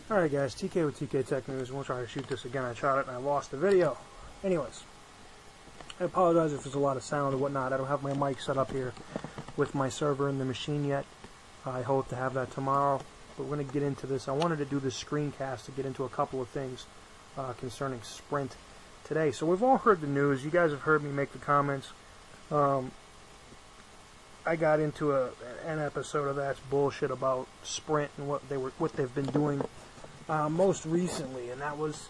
Alright guys, TK with TK Tech News. We'll try to shoot this again. I tried it and I lost the video. Anyways, I apologize if there's a lot of sound or whatnot. I don't have my mic set up here with my server in the machine yet. I hope to have that tomorrow. But we're going to get into this. I wanted to do this screencast to get into a couple of things concerning Sprint today. So we've all heard the news. You guys have heard me make the comments. I got into an episode of That's Bullshit about Sprint and what they've been doing most recently, and that was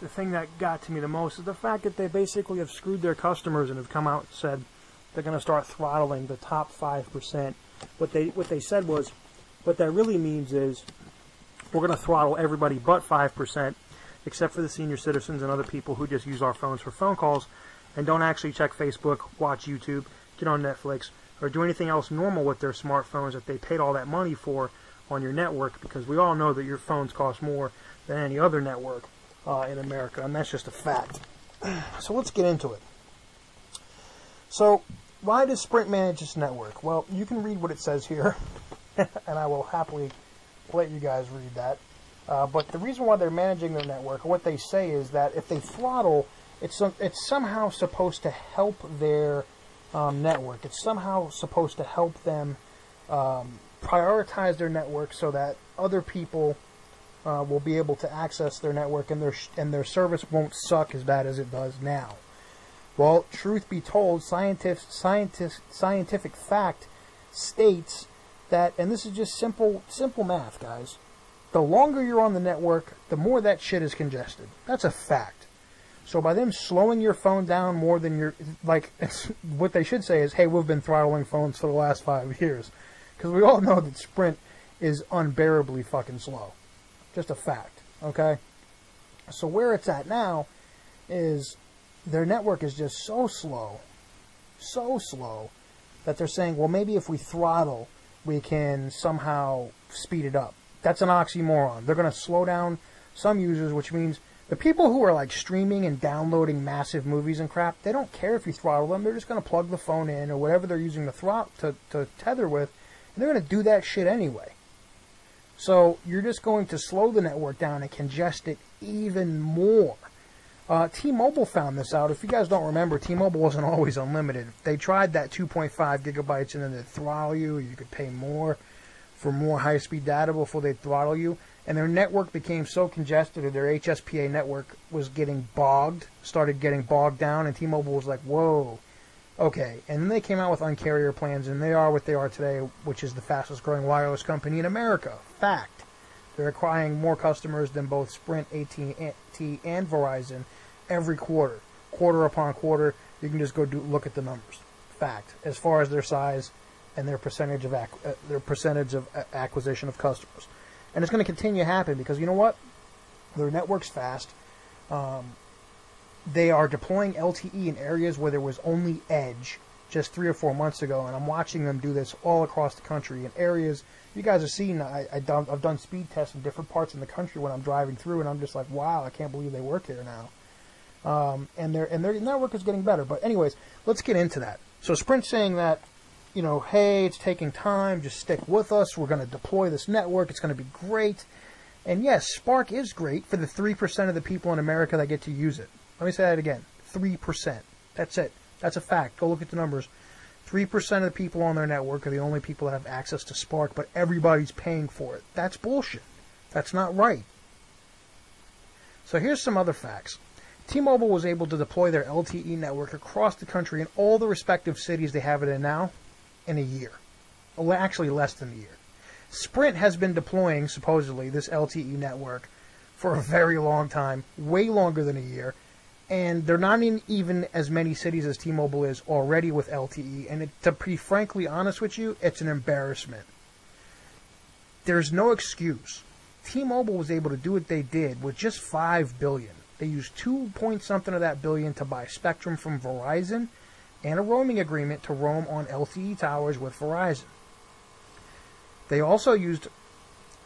the thing that got to me the most, is the fact that they basically have screwed their customers and have come out and said they're going to start throttling the top 5%. What they said was, what that really means is we're going to throttle everybody but 5%, except for the senior citizens and other people who just use our phones for phone calls and don't actually check Facebook, watch YouTube, get on Netflix, or do anything else normal with their smartphones that they paid all that money for on your network, because we all know that your phones cost more than any other network in America, and that's just a fact. So let's get into it. So why does Sprint manage this network? Well, you can read what it says here, and I will happily let you guys read that. But the reason why they're managing their network, or what they say, is that if they throttle, it's somehow supposed to help their network. It's somehow supposed to help them prioritize their network so that other people will be able to access their network, and their service won't suck as bad as it does now. Well, truth be told, scientific fact states that, and this is just simple math, guys, the longer you're on the network, the more that shit is congested. That's a fact. So by them slowing your phone down more than your, like, what they should say is, hey, we've been throttling phones for the last 5 years. Because we all know that Sprint is unbearably fucking slow. Just a fact, okay? So where it's at now is their network is just so slow, that they're saying, well, maybe if we throttle, we can somehow speed it up. That's an oxymoron. They're going to slow down some users, which means the people who are like streaming and downloading massive movies and crap, they don't care if you throttle them. They're just going to plug the phone in or whatever they're using to tether with, and they're going to do that shit anyway. So you're just going to slow the network down and congest it even more. T-Mobile found this out. If you guys don't remember, T-Mobile wasn't always unlimited. They tried that 2.5 gigabytes and then they'd throttle you. You could pay more for more high-speed data before they'd throttle you. And their network became so congested, or their HSPA network was getting started getting bogged down, and T-Mobile was like, whoa, okay. And then they came out with Un-carrier plans, and they are what they are today, which is the fastest-growing wireless company in America. Fact. They're acquiring more customers than both Sprint, AT&T, and Verizon every quarter. Quarter upon quarter, you can just go look at the numbers. Fact. As far as their size and their percentage of acquisition of customers. And it's going to continue to happen because, you know what? Their network's fast. They are deploying LTE in areas where there was only edge just 3 or 4 months ago, and I'm watching them do this all across the country in areas you guys have seen. I've done speed tests in different parts in the country when I'm driving through, and I'm just like, wow, I can't believe they work here now. And their network is getting better. But anyways, let's get into that. So Sprint's saying that, you know, hey, it's taking time, just stick with us, we're going to deploy this network, it's going to be great. And yes, Spark is great for the 3% of the people in America that get to use it. Let me say that again, 3%. That's it. That's a fact. Go look at the numbers. 3% of the people on their network are the only people that have access to Spark, but everybody's paying for it. That's bullshit. That's not right. So here's some other facts. T-Mobile was able to deploy their LTE network across the country in all the respective cities they have it in now in a year. Actually, less than a year. Sprint has been deploying, supposedly, this LTE network for a very long time, way longer than a year, and they're not in even as many cities as T-Mobile is already with LTE, and to be frankly honest with you, it's an embarrassment. There's no excuse. T-Mobile was able to do what they did with just $5 billion. They used 2 point something of that billion to buy spectrum from Verizon and a roaming agreement to roam on LTE towers with Verizon. They also used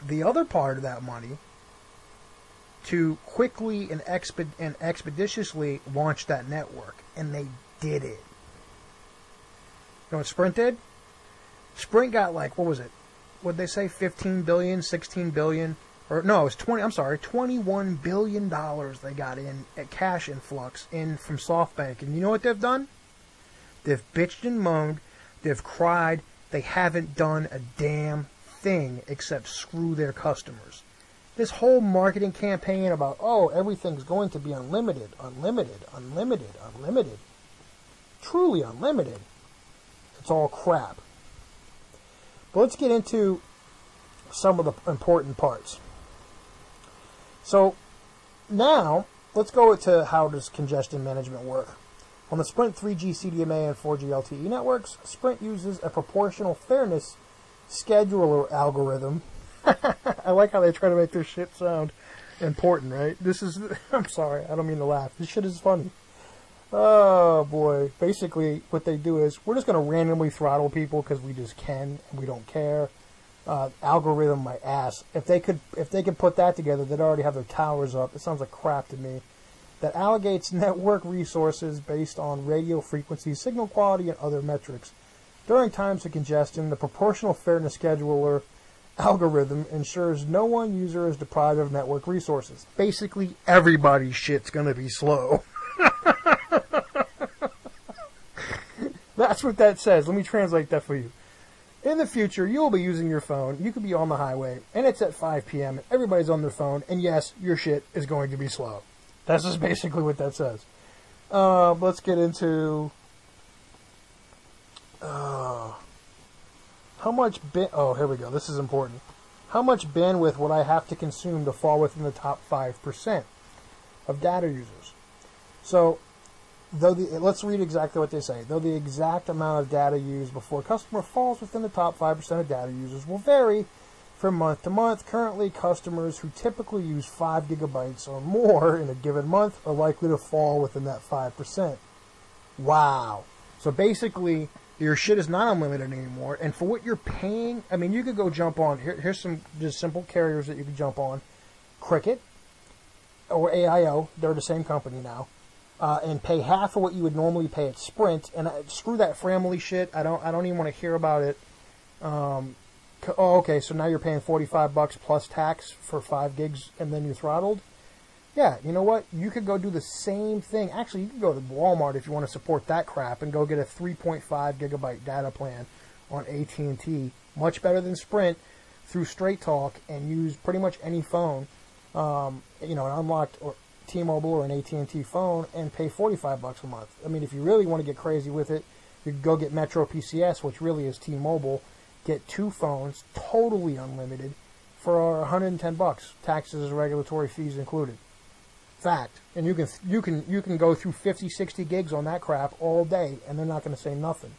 the other part of that money to quickly and expeditiously launch that network, and they did it. You know what Sprint did? Sprint got like, what was it? What'd they say? 15 billion, 16 billion or no, it was 20. I'm sorry, $21 billion they got in at cash influx in from SoftBank, and you know what they've done? They've bitched and moaned, they've cried, they haven't done a damn thing except screw their customers. This whole marketing campaign about, oh, everything's going to be unlimited, unlimited, unlimited, unlimited, truly unlimited, it's all crap. But let's get into some of the important parts. So now, let's go to how does congestion management work. On the Sprint 3G CDMA and 4G LTE networks, Sprint uses a proportional fairness scheduler algorithm. I like how they try to make their shit sound important, right? This is, I'm sorry, I don't mean to laugh. This shit is funny. Oh, boy. Basically, what they do is, we're just going to randomly throttle people because we just can, and we don't care. Algorithm, my ass. If they could put that together, they'd already have their towers up. It sounds like crap to me. That allocates network resources based on radio frequency, signal quality, and other metrics. During times of congestion, the proportional fairness scheduler algorithm ensures no one user is deprived of network resources. Basically, everybody's shit's going to be slow. That's what that says. Let me translate that for you. In the future, you will be using your phone. You could be on the highway, and it's at 5 p.m., and everybody's on their phone, and yes, your shit is going to be slow. That's just basically what that says. Let's get into... how much oh, here we go. This is important. How much bandwidth would I have to consume to fall within the top 5% of data users? So, let's read exactly what they say. Though the exact amount of data used before a customer falls within the top 5% of data users will vary from month to month. Currently, customers who typically use 5 gigabytes or more in a given month are likely to fall within that 5%. Wow. So basically, your shit is not unlimited anymore, and for what you're paying, I mean, you could go jump on, here's some just simple carriers that you could jump on. Cricket or AIO, they're the same company now, and pay half of what you would normally pay at Sprint, and screw that family shit, I don't even want to hear about it. Oh, okay, so now you're paying $45 plus tax for 5 gigs, and then you're throttled? Yeah, you know what? You could go do the same thing. Actually, you could go to Walmart if you want to support that crap and go get a 3.5 gigabyte data plan on AT&T. Much better than Sprint through Straight Talk, and use pretty much any phone, an unlocked or T-Mobile or an AT&T phone, and pay $45 a month. I mean, if you really want to get crazy with it, you could go get Metro PCS, which really is T-Mobile, get 2 phones, totally unlimited, for $110, taxes, regulatory fees included. Fact. And you can go through 50, 60 gigs on that crap all day, and they're not going to say nothing.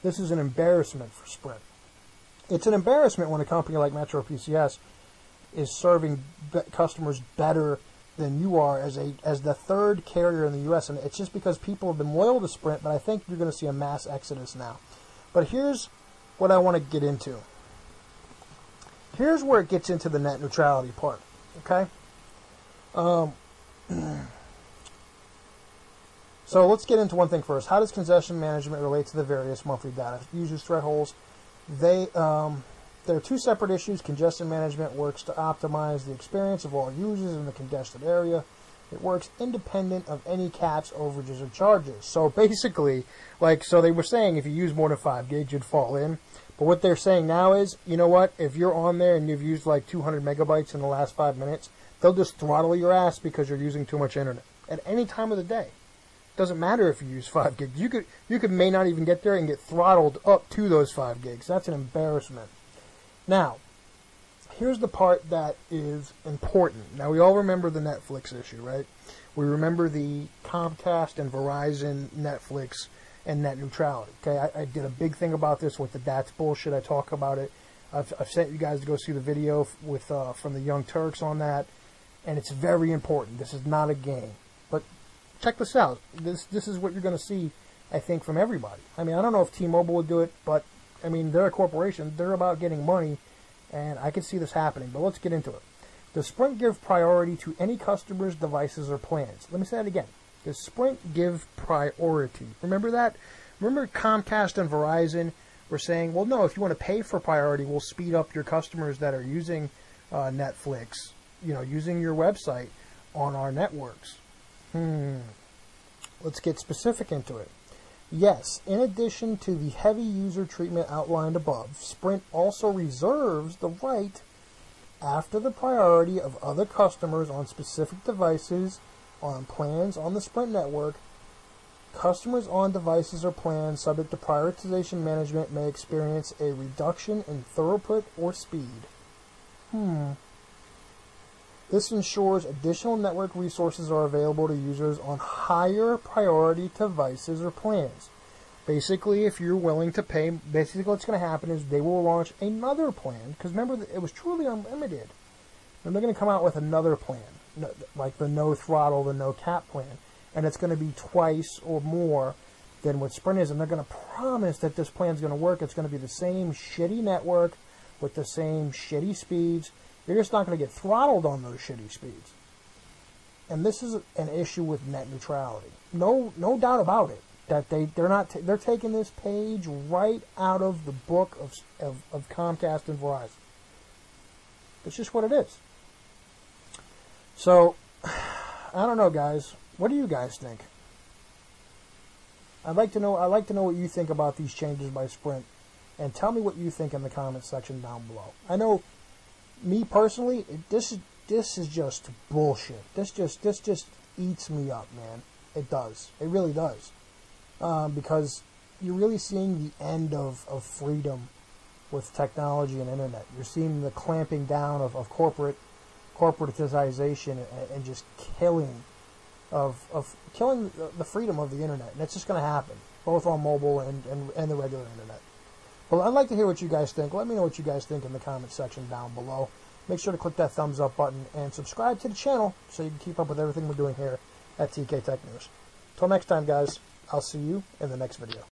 This is an embarrassment for Sprint. It's an embarrassment when a company like Metro PCS is serving customers better than you are as the third carrier in the U.S. And it's just because people have been loyal to Sprint, but I think you're going to see a mass exodus now. But here's what I want to get into. Here's where it gets into the net neutrality part. Okay? So let's get into one thing first. How does congestion management relate to the various monthly data users thresholds? There are 2 separate issues. Congestion management works to optimize the experience of all users in the congested area. It works independent of any caps, overages, or charges. So basically, so they were saying if you use more than 5 gigs, you'd fall in. But what they're saying now is, you know what? If you're on there and you've used 200 megabytes in the last 5 minutes, they'll just throttle your ass because you're using too much internet at any time of the day. Doesn't matter if you use 5 gigs. You could may not even get there and get throttled up to those 5 gigs. That's an embarrassment. Now, here's the part that is important. Now, we all remember the Netflix issue, right? We remember the Comcast and Verizon Netflix and net neutrality. Okay, I did a big thing about this with the That's Bullshit. I talk about it. I've sent you guys to go see the video with from the Young Turks on that, and it's very important. This is not a game. But check this out. This is what you're going to see, I think, from everybody. I mean, I don't know if T-Mobile would do it, but, I mean, they're a corporation. They're about getting money, and I can see this happening. But let's get into it. Does Sprint give priority to any customer's devices or plans? Let me say that again. Does Sprint give priority? Remember that? Remember Comcast and Verizon were saying, well, no, if you want to pay for priority, we'll speed up your customers that are using Netflix, using your website on our networks. Let's get specific into it. Yes, in addition to the heavy user treatment outlined above, Sprint also reserves the right, after the priority of other customers on specific devices on plans on the Sprint network. Customers on devices or plans subject to prioritization management may experience a reduction in throughput or speed. This ensures additional network resources are available to users on higher priority devices or plans. Basically, if you're willing to pay, basically what's going to happen is they will launch another plan, because remember, it was truly unlimited. And they're going to come out with another plan, like the no throttle, the no cap plan. And it's going to be twice or more than what Sprint is. And they're going to promise that this plan's going to work. It's going to be the same shitty network with the same shitty speeds. You're just not going to get throttled on those shitty speeds. And this is an issue with net neutrality. No doubt about it. That they're taking this page right out of the book of Comcast and Verizon. It's just what it is. So, I don't know, guys. What do you guys think? I'd like to know what you think about these changes by Sprint, and tell me what you think in the comments section down below. I know, me personally, this is just bullshit. This just eats me up, man. It does. It really does. Because you're really seeing the end of freedom with technology and internet. You're seeing the clamping down of corporatization and just killing the freedom of the internet. And it's just going to happen, both on mobile and the regular internet. Well, I'd like to hear what you guys think. Let me know what you guys think in the comment section down below. Make sure to click that thumbs up button and subscribe to the channel so you can keep up with everything we're doing here at TK Tech News. Till next time, guys, I'll see you in the next video.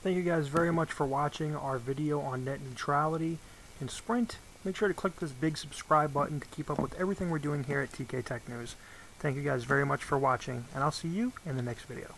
Thank you guys very much for watching our video on net neutrality and Sprint. Make sure to click this big subscribe button to keep up with everything we're doing here at TK Tech News. Thank you guys very much for watching, and I'll see you in the next video.